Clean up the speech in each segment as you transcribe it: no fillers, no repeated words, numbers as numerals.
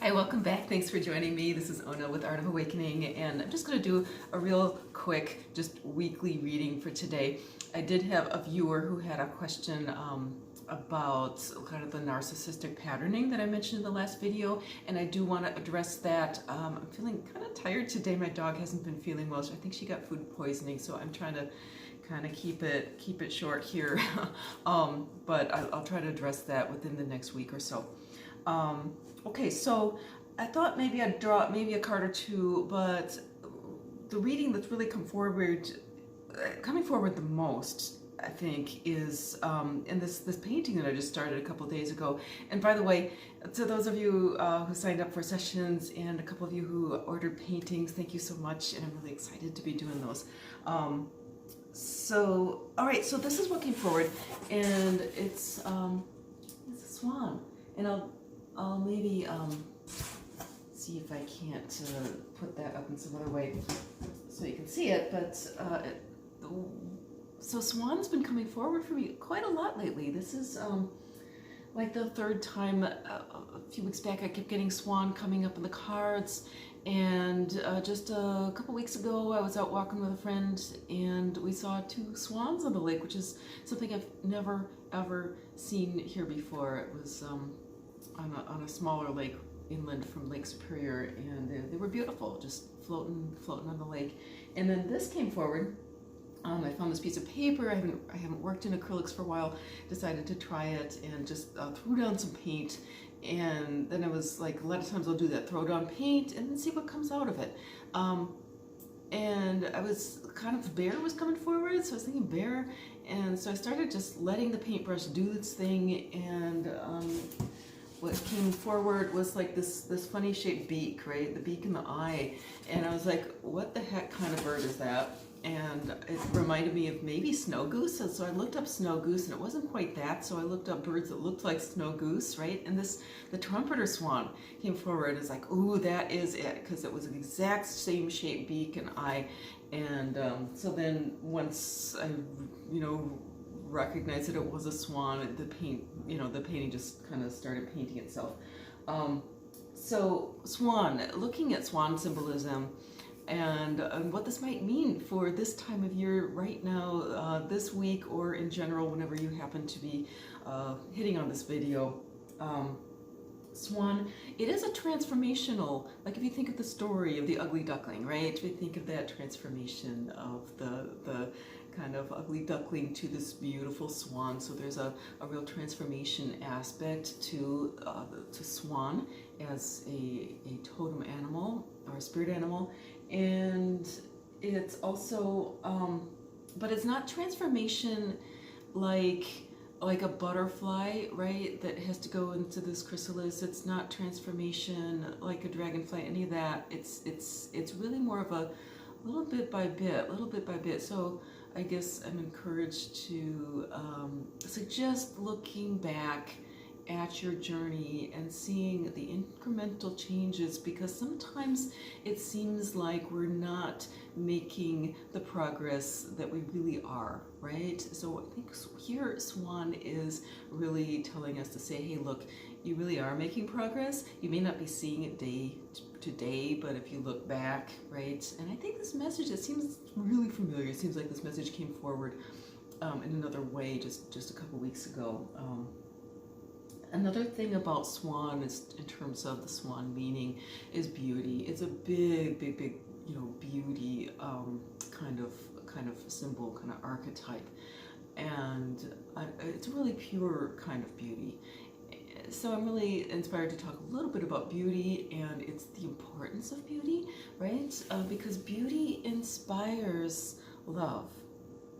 Hi, welcome back. Thanks for joining me. This is Ona with Art of Awakening, and I'm just going to do a real quick, just weekly reading for today. I did have a viewer who had a question about kind of the narcissistic patterning that I mentioned in the last video, and I do want to address that. I'm feeling kind of tired today. My dog hasn't been feeling well. I think she got food poisoning, so I'm trying to kind of keep it short here. But I'll try to address that within the next week or so. Okay, so I thought maybe I'd draw maybe a card or two, but the reading that's really coming forward the most, I think, is in this painting that I just started a couple of days ago. And by the way, to those of you who signed up for sessions and a couple of you who ordered paintings, thank you so much, and I'm really excited to be doing those. All right, so this is what came forward, and it's a swan, and I'll maybe see if I can't put that up in some other way so you can see it, but so Swan's been coming forward for me quite a lot lately. This is like the third time. A few weeks back I kept getting Swan coming up in the cards, and just a couple weeks ago I was out walking with a friend and we saw two swans on the lake, which is something I've never ever seen here before. It was on a smaller lake inland from Lake Superior, and they were beautiful, just floating on the lake. And then this came forward. I found this piece of paper. I haven't worked in acrylics for a while. Decided to try it and just threw down some paint. And then I was like, a lot of times I'll do that, throw down paint and then see what comes out of it. And I was kind of, bear was coming forward, so I was thinking bear. And so I started just letting the paintbrush do its thing, and what came forward was like this funny shaped beak, right? The beak and the eye. And I was like, what the heck kind of bird is that? And it reminded me of maybe snow goose. And so I looked up snow goose, and it wasn't quite that. So I looked up birds that looked like snow goose, right? And the trumpeter swan came forward. It's like, ooh, that is it, because it was the exact same shape, beak and eye. And so then once I, recognized that it was a swan, the painting just kind of started painting itself. So swan, looking at swan symbolism, and what this might mean for this time of year right now, this week, or in general, whenever you happen to be hitting on this video. Swan, it is a transformational, like if you think of the story of the ugly duckling, right? If you think of that transformation of the kind of ugly duckling to this beautiful swan. So there's a real transformation aspect to swan as a totem animal or a spirit animal. And it's also, but it's not transformation like a butterfly, right, that has to go into this chrysalis. It's not transformation like a dragonfly, any of that. It's really more of a little bit by bit. So I guess I'm encouraged to suggest looking back at your journey and seeing the incremental changes, because sometimes it seems like we're not making the progress that we really are, right? So I think here Swan is really telling us to say, hey, look, you really are making progress. You may not be seeing it day to day, but if you look back, right? And I think this message, it seems really familiar. It seems like this message came forward in another way just a couple weeks ago. Another thing about swan is, in terms of the swan meaning, is beauty. It's a big, beauty kind of symbol, kind of archetype, and it's a really pure kind of beauty. So I'm really inspired to talk a little bit about beauty, and it's the importance of beauty, right? Because beauty inspires love,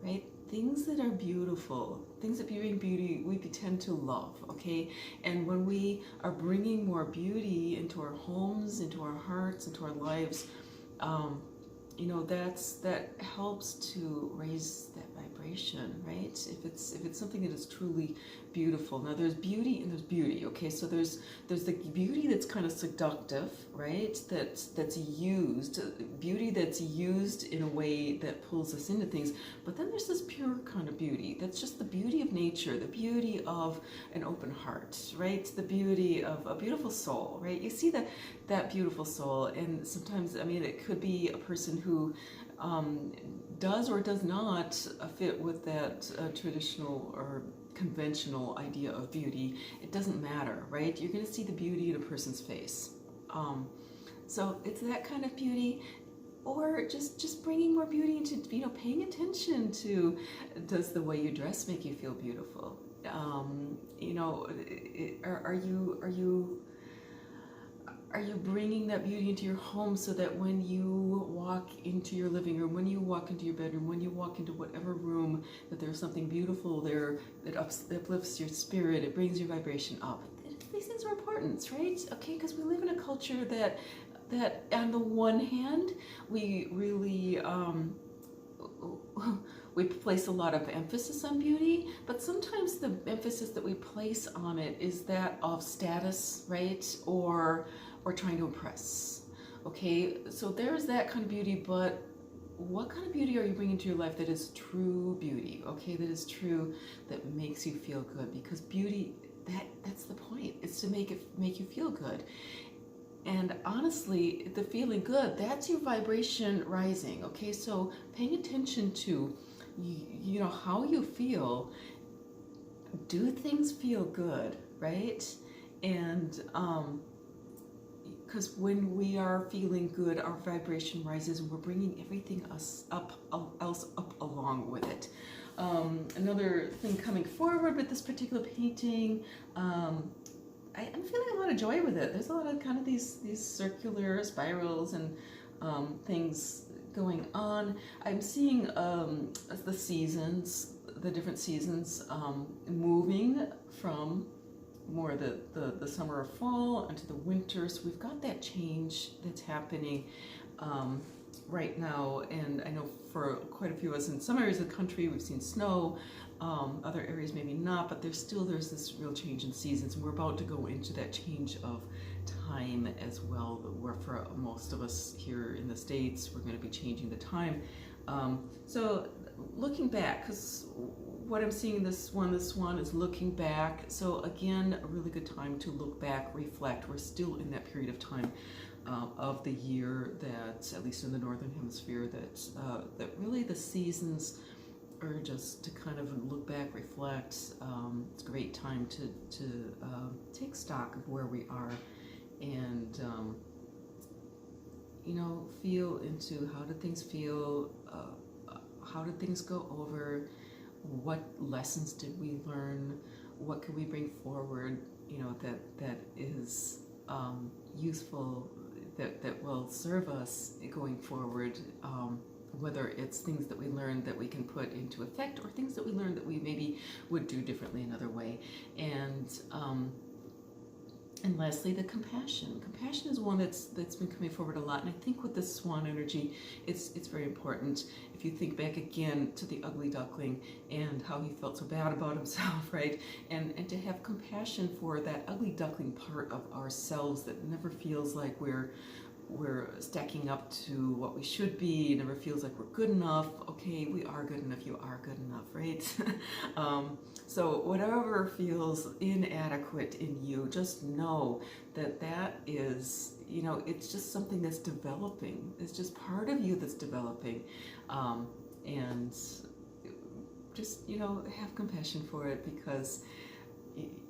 right? Things that are beautiful, things that bring beauty, we tend to love, okay? And when we are bringing more beauty into our homes, into our hearts, into our lives, that helps to raise that vibration, right? If it's something that is truly beautiful. Now there's beauty and there's beauty, okay? So there's the beauty that's kind of seductive, right? That's used, beauty that's used in a way that pulls us into things. But then there's this pure kind of beauty. That's just the beauty of nature, the beauty of an open heart, right? The beauty of a beautiful soul, right? You see that beautiful soul, and sometimes, I mean, it could be a person who does or does not fit with that traditional or conventional idea of beauty. It doesn't matter, right? You're going to see the beauty in a person's face. So it's that kind of beauty, or just bringing more beauty into, you know, paying attention to, does the way you dress make you feel beautiful? You know, are you bringing that beauty into your home so that when you walk into your living room, when you walk into your bedroom, when you walk into whatever room, that there's something beautiful there that uplifts your spirit, it brings your vibration up? These things are important, right? Okay, because we live in a culture that on the one hand, we really we place a lot of emphasis on beauty, but sometimes the emphasis that we place on it is that of status, right? Or trying to impress. Okay, so there's that kind of beauty, but what kind of beauty are you bringing to your life that is true beauty? Okay, that is true, that makes you feel good, because beauty, that's the point. It's to make you feel good. And honestly, the feeling good, that's your vibration rising. Okay, so paying attention to, you know, how you feel. Do things feel good, right? And because when we are feeling good, our vibration rises, and we're bringing everything else up along with it. Another thing coming forward with this particular painting, I'm feeling a lot of joy with it. There's a lot of kind of these circular spirals and things going on. I'm seeing the seasons, the different seasons, moving from more the summer or fall into the winter. So we've got that change that's happening right now. And I know for quite a few of us in some areas of the country, we've seen snow. Other areas maybe not, but there's this real change in seasons, and we're about to go into that change of time as well, where for most of us here in the States, we're going to be changing the time. So looking back, because what I'm seeing in this Swan is looking back. So again, a really good time to look back, reflect. We're still in that period of time of the year that, at least in the Northern Hemisphere, that really the seasons are just to kind of look back, reflect. It's a great time to take stock of where we are, and you know, feel into how did things feel, how did things go over, what lessons did we learn, what can we bring forward, you know, that is useful, that will serve us going forward. Whether it's things that we learned that we can put into effect, or things that we learned that we maybe would do differently another way. And lastly, the compassion. Compassion is one that's been coming forward a lot, and I think with this Swan energy, it's very important. If you think back again to the ugly duckling and how he felt so bad about himself, right? And to have compassion for that ugly duckling part of ourselves that never feels like we're stacking up to what we should be, never feels like we're good enough. Okay, we are good enough, you are good enough, right? So whatever feels inadequate in you, just know that is, you know, it's just something that's developing. It's just part of you that's developing. And just, you know, have compassion for it, because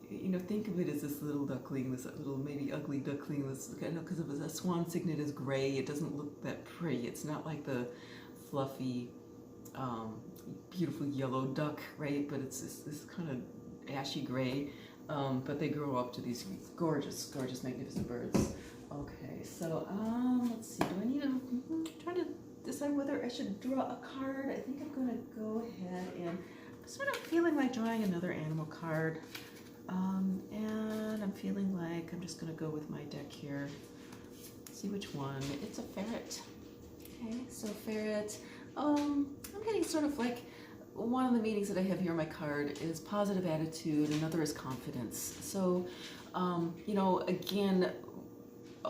you know, think of it as this little duckling, this little maybe ugly duckling. This, you know, because a swan signet is gray, it doesn't look that pretty. It's not like the fluffy, beautiful yellow duck, right? But it's this kind of ashy gray. But they grow up to these gorgeous, magnificent birds. Okay, so let's see. Do I need to? I'm trying to decide whether I should draw a card. I think I'm going to go ahead and I'm sort of feeling like drawing another animal card. And I'm feeling like I'm just going to go with my deck here. See which one. It's a ferret. Okay, so ferret. I'm getting sort of like one of the meanings that I have here on my card is positive attitude, another is confidence. So, you know, again,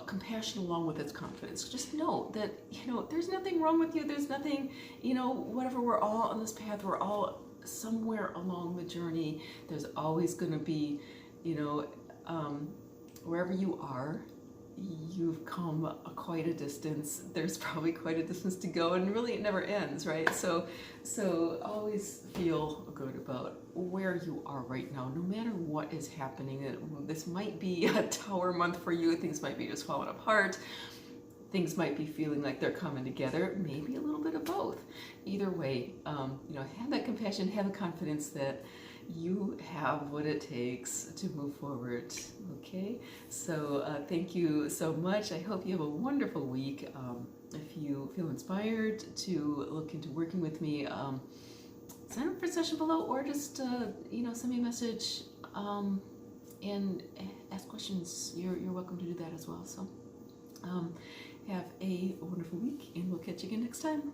compassion along with its confidence. Just know that, you know, there's nothing wrong with you. There's nothing, you know, whatever, we're all on this path. We're all somewhere along the journey. There's always going to be, you know, wherever you are, you've come quite a distance. There's probably quite a distance to go, and really it never ends, right? So always feel good about where you are right now, no matter what is happening. This might be a tower month for you. Things might be just falling apart. Things might be feeling like they're coming together. Maybe a little bit of both. Either way, you know, have that compassion, have the confidence that you have what it takes to move forward. Okay, so thank you so much. I hope you have a wonderful week. If you feel inspired to look into working with me, sign up for a session below, or just you know, send me a message and ask questions. You're welcome to do that as well. So have a wonderful week, and we'll catch you again next time.